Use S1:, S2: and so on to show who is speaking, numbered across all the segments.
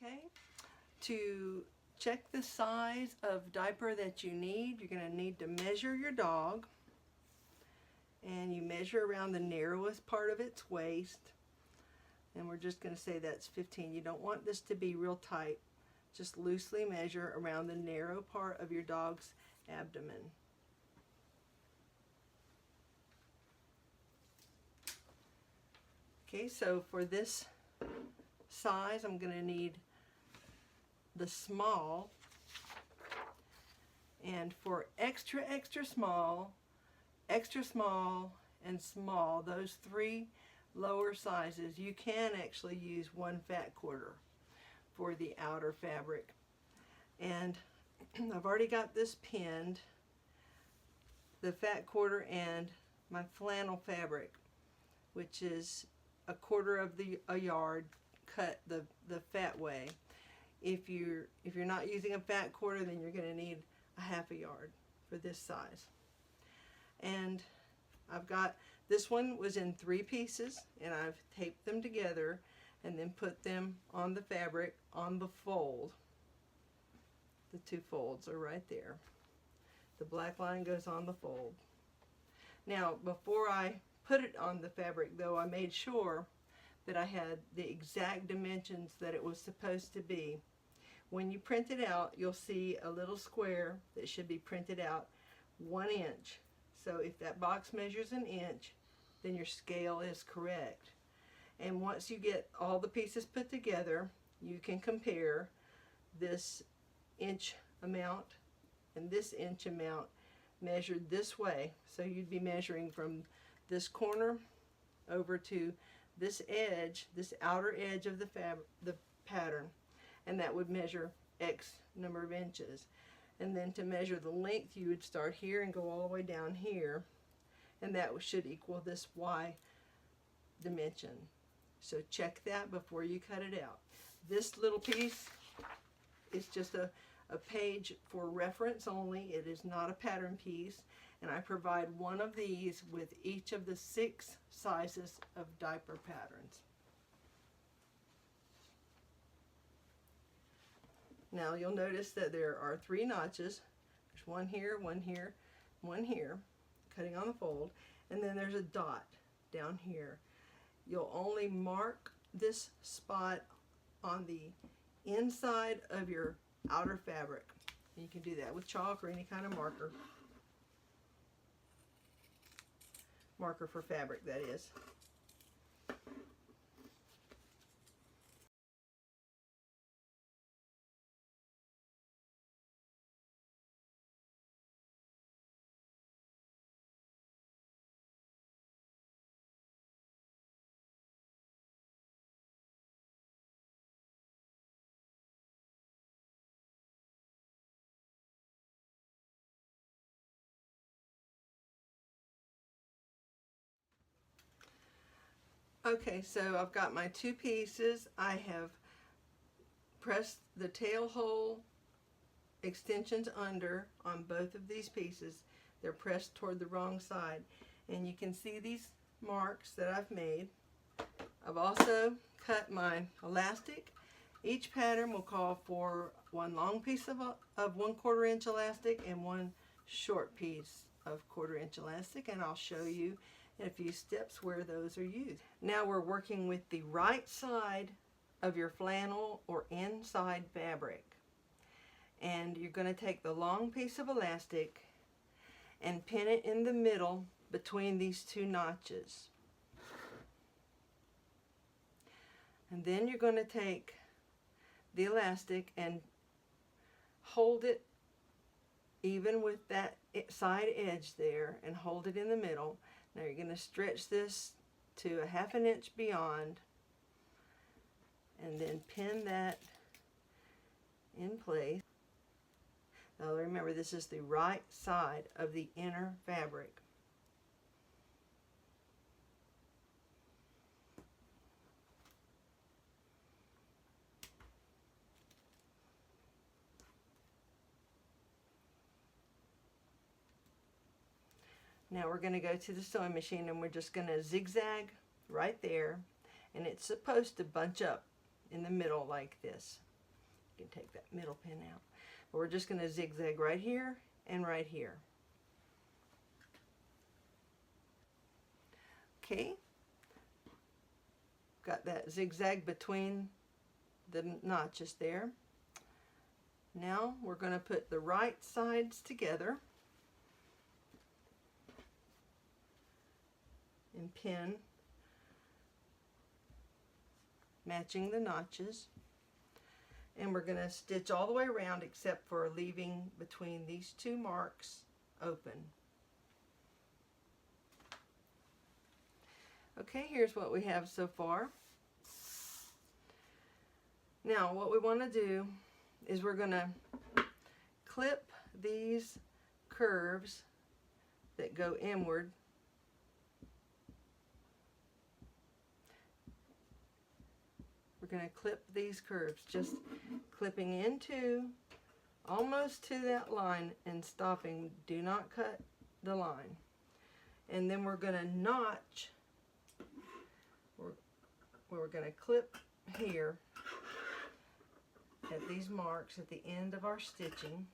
S1: Okay, to check the size of diaper that you need, you're going to need to measure your dog, and you measure around the narrowest part of its waist, and we're just going to say that's 15. You don't want this to be real tight. Just loosely measure around the narrow part of your dog's abdomen. Okay, so for this size, I'm going to need the small, and for extra small, and small, those three lower sizes, you can actually use 1 fat quarter for the outer fabric. And I've already got this pinned, the fat quarter and my flannel fabric, which is 1/4 of a yard cut the fat way. If you're not using a fat quarter, then you're going to need a 1/2 yard for this size. And I've got, this one was in 3 pieces, and I've taped them together and then put them on the fabric on the fold. The 2 folds are right there. The black line goes on the fold. Now, before I put it on the fabric, though, I made sure that I had the exact dimensions that it was supposed to be. When you print it out, you'll see a little square that should be printed out 1 inch. So if that box measures 1 inch, then your scale is correct. And once you get all the pieces put together, you can compare this inch amount and this inch amount measured this way. So you'd be measuring from this corner over to this edge, this outer edge of the pattern, and that would measure X number of inches. And then to measure the length, you would start here and go all the way down here, and that should equal this Y dimension. So check that before you cut it out. This little piece is just a page for reference only. It is not a pattern piece, and I provide 1 of these with each of the 6 sizes of diaper patterns. Now you'll notice that there are 3 notches. There's 1 here, 1 here, 1 here, cutting on the fold, and then there's a dot down here. You'll only mark this spot on the inside of your outer fabric. And you can do that with chalk or any kind of marker. Marker for fabric, that is. Okay, so I've got my 2 pieces. I have pressed the tail hole extensions under on both of these pieces. They're pressed toward the wrong side, and you can see these marks that I've made. I've also cut my elastic. Each pattern will call for 1 long piece of 1/4 inch elastic and 1 short piece of 1/4 inch elastic, and I'll show you in a few steps where those are used. Now we're working with the right side of your flannel or inside fabric, and you're going to take the long piece of elastic and pin it in the middle between these 2 notches. And then you're going to take the elastic and hold it even with that side edge there, and hold it in the middle. Now you're going to stretch this to a 1/2 inch beyond, and then pin that in place. Now remember, this is the right side of the inner fabric. Now we're going to go to the sewing machine, and we're just going to zigzag right there, and it's supposed to bunch up in the middle like this. can take that middle pin out. But we're just going to zigzag right here and right here. Okay, got that zigzag between the notches there. Now we're going to put the right sides together and pin, matching the notches. And we're going to stitch all the way around except for leaving between these two marks open. Okay, here's what we have so far. Now what we want to do is we're going to clip these curves that go inward . We're going to clip these curves, just clipping into almost to that line and stopping. Do not cut the line. And then we're going to notch, we're going to clip here at these marks at the end of our stitching.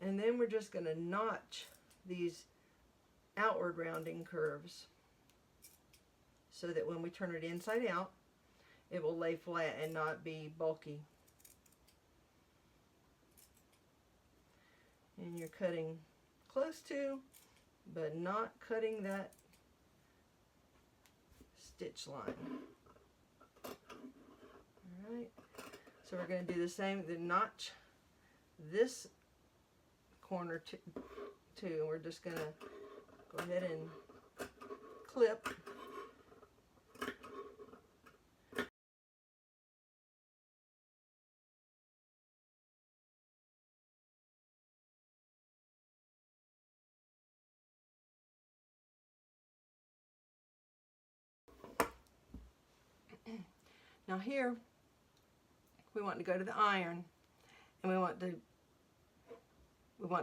S1: And then we're just going to notch these outward rounding curves so that when we turn it inside out, it will lay flat and not be bulky. And you're cutting close to, but not cutting that stitch line. Alright, so we're going to do the same, then notch this corner too. We're just going to go ahead and clip. Now here, we want to go to the iron, and we want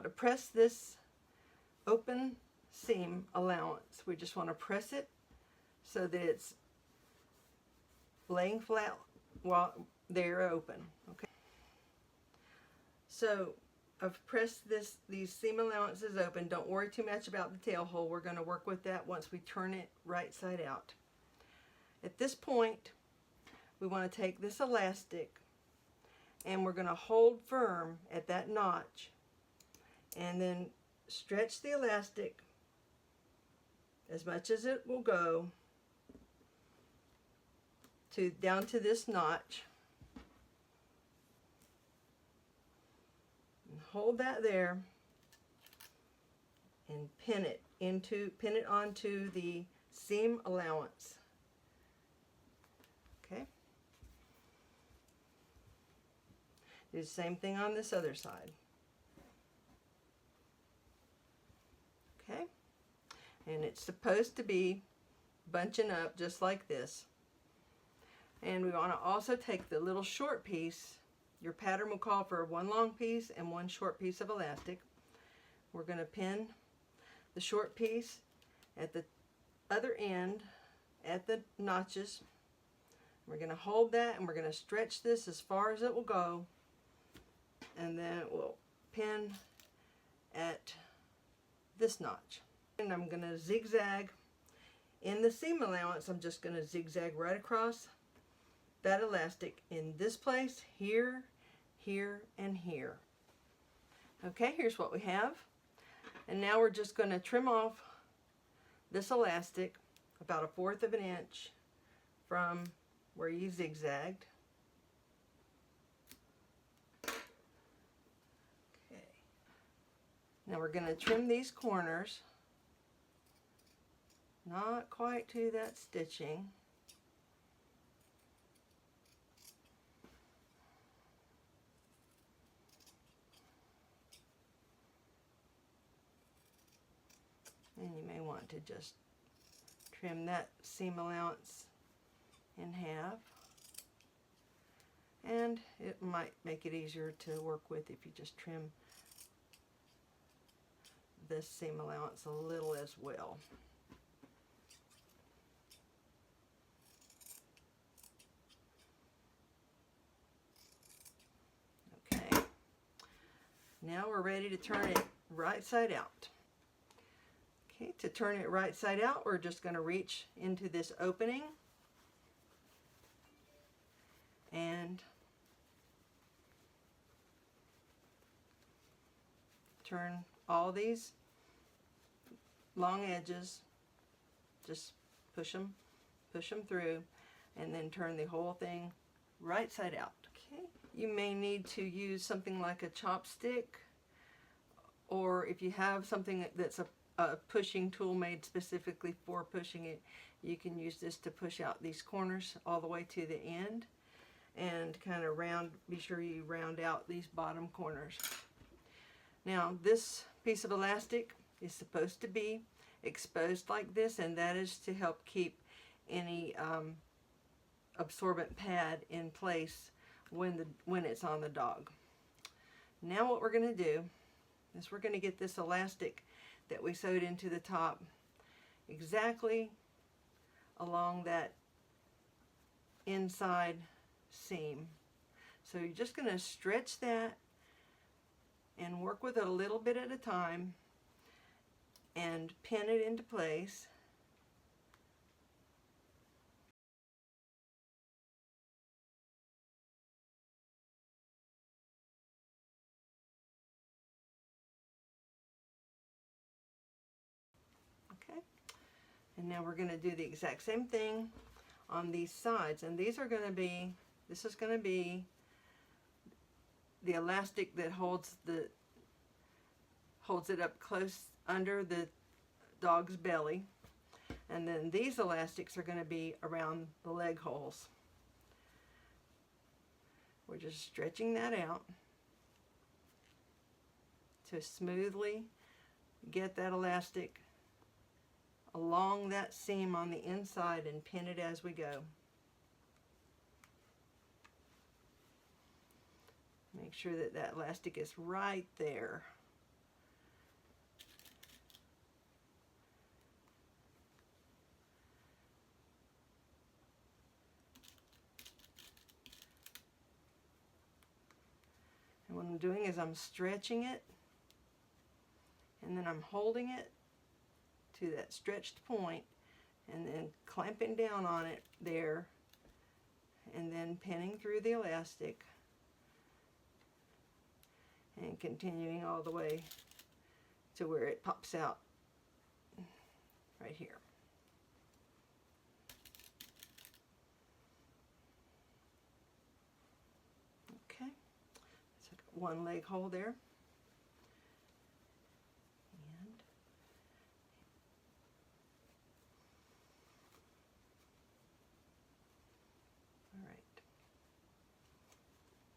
S1: to press this open seam allowance. We just want to press it so that it's laying flat while they're open. Okay. So I've pressed these seam allowances open. Don't worry too much about the tail hole. We're going to work with that once we turn it right side out. At this point, we want to take this elastic and we're going to hold firm at that notch and then stretch the elastic as much as it will go down to this notch. And hold that there and pin it onto the seam allowance. Okay. Do the same thing on this other side. Okay. And it's supposed to be bunching up just like this. And we want to also take the little short piece. Your pattern will call for one long piece and one short piece of elastic. We're going to pin the short piece at the other end at the notches. We're going to hold that and we're going to stretch this as far as it will go, and then it will pin at this notch. And I'm going to zigzag in the seam allowance. I'm just going to zigzag right across that elastic in this place, here, here, and here. Okay, here's what we have. And now we're just going to trim off this elastic about 1/4 of an inch from where you zigzagged. Okay. Now we're going to trim these corners, not quite to that stitching. And you may want to just trim that seam allowance in half. And it might make it easier to work with if you just trim this seam allowance a little as well. we're ready to turn it right side out. Okay, to turn it right side out, we're just going to reach into this opening and turn all these long edges, just push them through, and then turn the whole thing right side out. Okay, you may need to use something like a chopstick, or if you have something that's a pushing tool made specifically for pushing it, you can use this to push out these corners all the way to the end and kind of be sure you round out these bottom corners. Now this piece of elastic is supposed to be exposed like this, and that is to help keep any absorbent pad in place when it's on the dog. Now what we're going to do is we're going to get this elastic that we sewed into the top exactly along that inside seam. So you're just going to stretch that and work with it a little bit at a time and pin it into place. Okay, and now we're going to do the exact same thing on these sides, and these are going to be, this is going to be the elastic that holds it up close under the dog's belly, and then these elastics are going to be around the leg holes. We're just stretching that out to smoothly get that elastic along that seam on the inside and pin it as we go. Make sure that that elastic is right there. And what I'm doing is I'm stretching it, and then I'm holding it to that stretched point, and then clamping down on it there, and then pinning through the elastic and continuing all the way to where it pops out right here. Okay, so I got one leg hole there.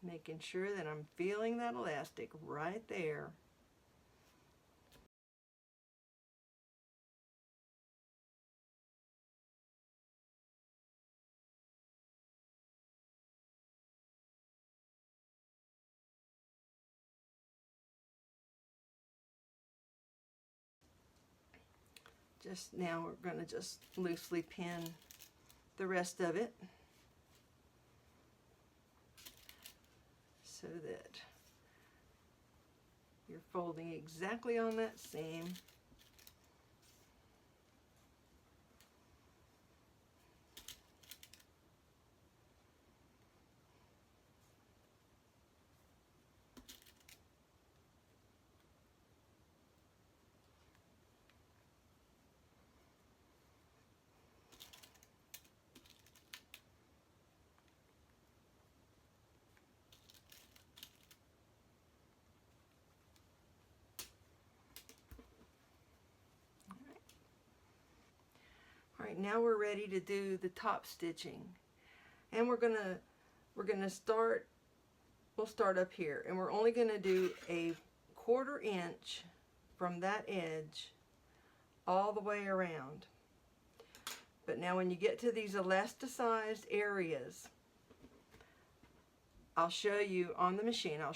S1: Making sure that I'm feeling that elastic right there. Just now we're going to just loosely pin the rest of it so that you're folding exactly on that seam. Alright, now we're ready to do the top stitching, and we'll start up here, and we're only going to do a 1/4 inch from that edge all the way around. But now when you get to these elasticized areas, I'll show you on the machine. I'll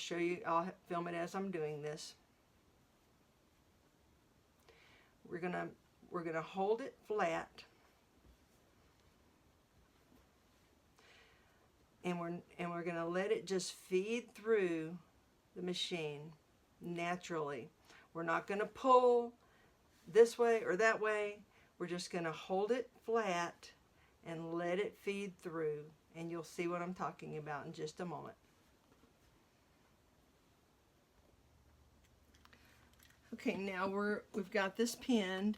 S1: film it as I'm doing this. We're gonna hold it flat, and we're gonna let it just feed through the machine. naturally. We're not going to pull this way or that way. We're just going to hold it flat and let it feed through. And you'll see what I'm talking about in just a moment. Okay, now we've got this pinned,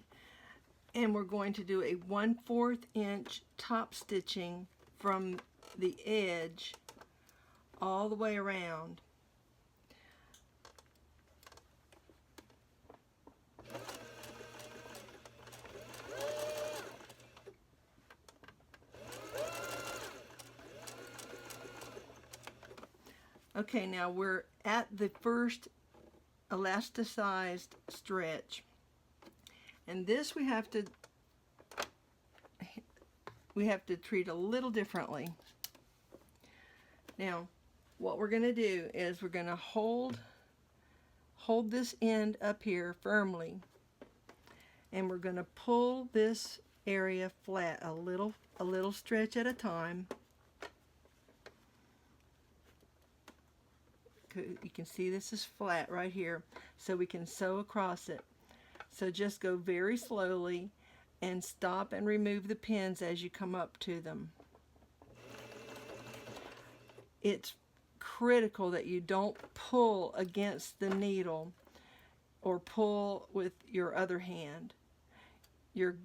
S1: and we're going to do a 1/4 inch top stitching from the edge all the way around. Okay, now we're at the first elasticized stretch, and this we have to treat a little differently. Now, what we're going to do is we're going to hold this end up here firmly, and we're going to pull this area flat a little stretch at a time. You can see this is flat right here, so we can sew across it. So just go very slowly and stop and remove the pins as you come up to them. It's critical that you don't pull against the needle or pull with your other hand. You're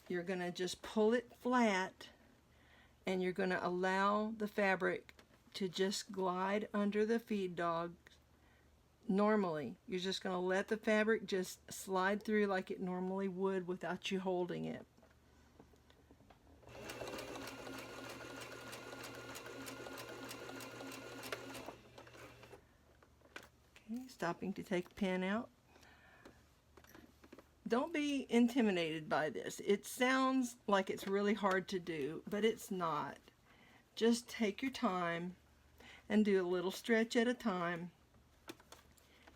S1: going to just pull it flat, and you're going to allow the fabric to just glide under the feed dog normally. You're just going to let the fabric just slide through like it normally would without you holding it. Okay, stopping to take the pin out. Don't be intimidated by this. It sounds like it's really hard to do, but it's not. Just take your time and do a little stretch at a time.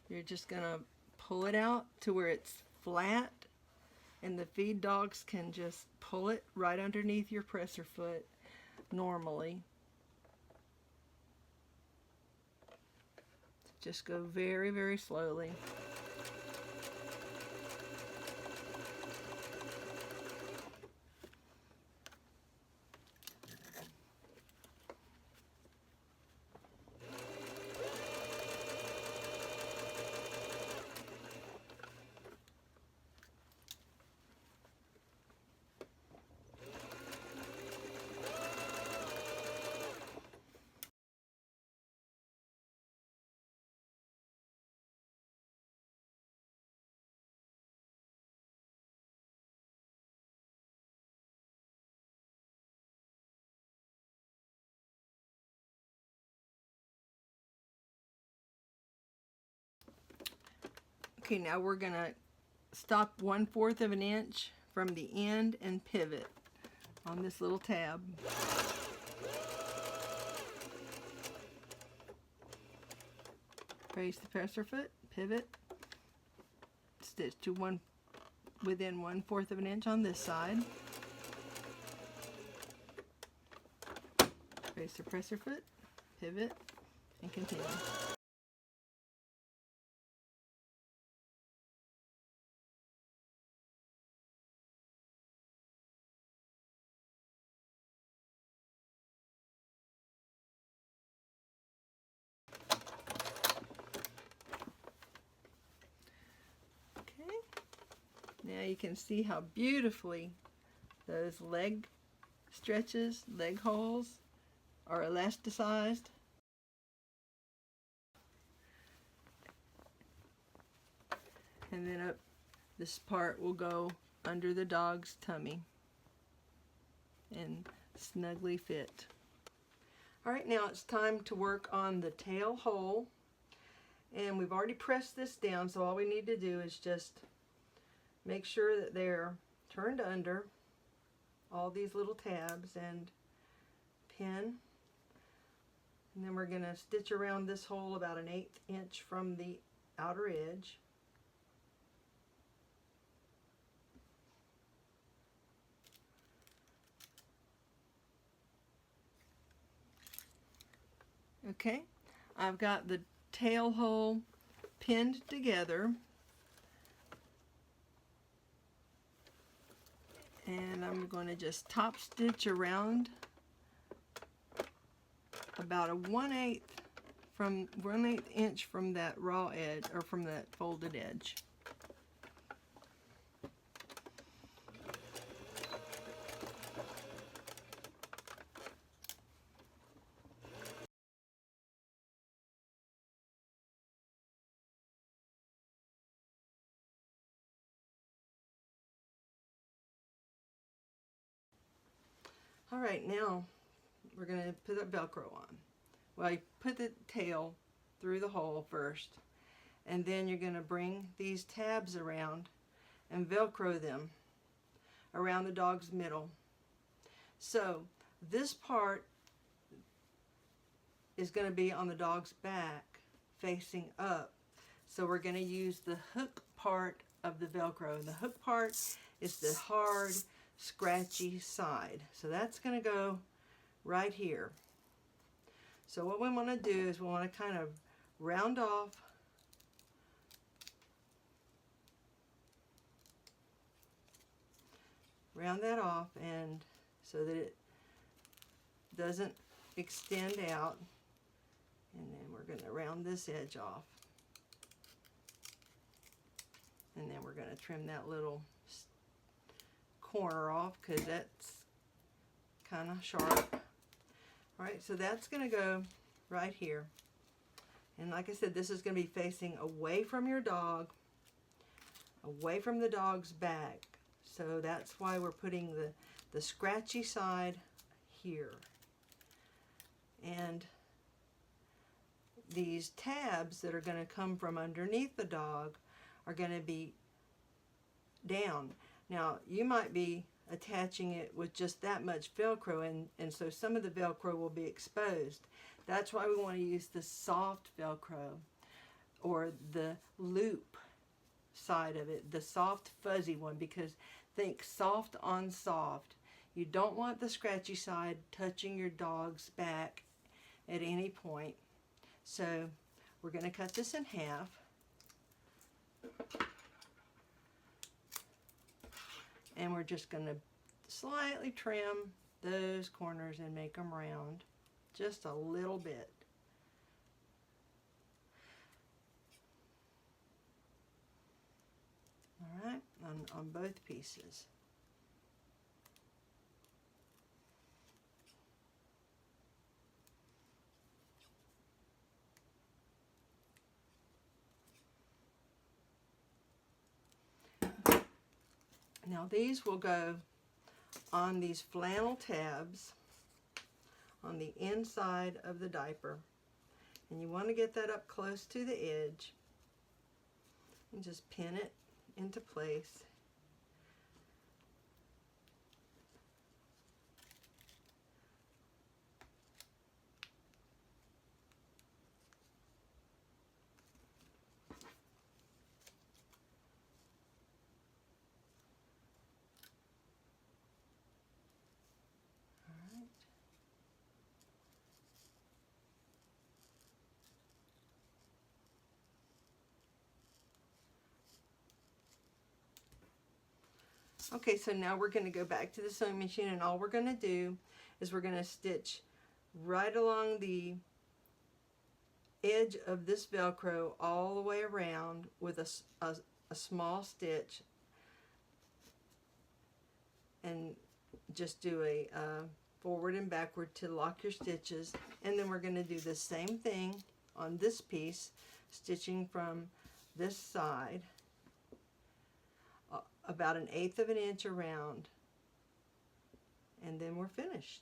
S1: You're just going to pull it out to where it's flat, and the feed dogs can just pull it right underneath your presser foot normally. Just go very, very slowly. Okay, now we're going to stop 1/4 of an inch from the end and pivot on this little tab. Raise the presser foot, pivot, stitch to within 1/4 of an inch on this side. Raise the presser foot, pivot, and continue. Now you can see how beautifully those leg stretches, leg holes, are elasticized. And then this part will go under the dog's tummy and snugly fit. Alright, now it's time to work on the tail hole. And we've already pressed this down, so all we need to do is just make sure that they're turned under all these little tabs and pin. And then we're going to stitch around this hole about 1/8 inch from the outer edge. Okay, I've got the tail hole pinned together. And I'm going to just top stitch around about a 1/8 inch from that raw edge, or from that folded edge. All right, now we're going to put the Velcro on. Well, you put the tail through the hole first, and then you're going to bring these tabs around and Velcro them around the dog's middle. So this part is going to be on the dog's back facing up. So we're going to use the hook part of the Velcro. And the hook part is the hard, scratchy side. So that's going to go right here. So what we want to do is we want to kind of round off that off, and so that it doesn't extend out. And then we're going to round this edge off. And then we're going to trim that little corner off because that's kind of sharp. All right, so that's going to go right here. And like I said, this is going to be facing away from your dog, away from the dog's back. So that's why we're putting the scratchy side here. And these tabs that are going to come from underneath the dog are going to be down. Now, you might be attaching it with just that much Velcro, and so some of the Velcro will be exposed. That's why we want to use the soft Velcro, or the loop side of it, the soft fuzzy one, because think soft on soft. You don't want the scratchy side touching your dog's back at any point. So we're going to cut this in half. And we're just going to slightly trim those corners and make them round just a little bit. All right, on both pieces. Now these will go on these flannel tabs on the inside of the diaper. And you want to get that up close to the edge and just pin it into place. Okay, so now we're going to go back to the sewing machine, and all we're going to do is we're going to stitch right along the edge of this Velcro all the way around with a small stitch, and just do a forward and backward to lock your stitches. And then we're going to do the same thing on this piece, stitching from this side about 1/8 of an inch around, and then we're finished.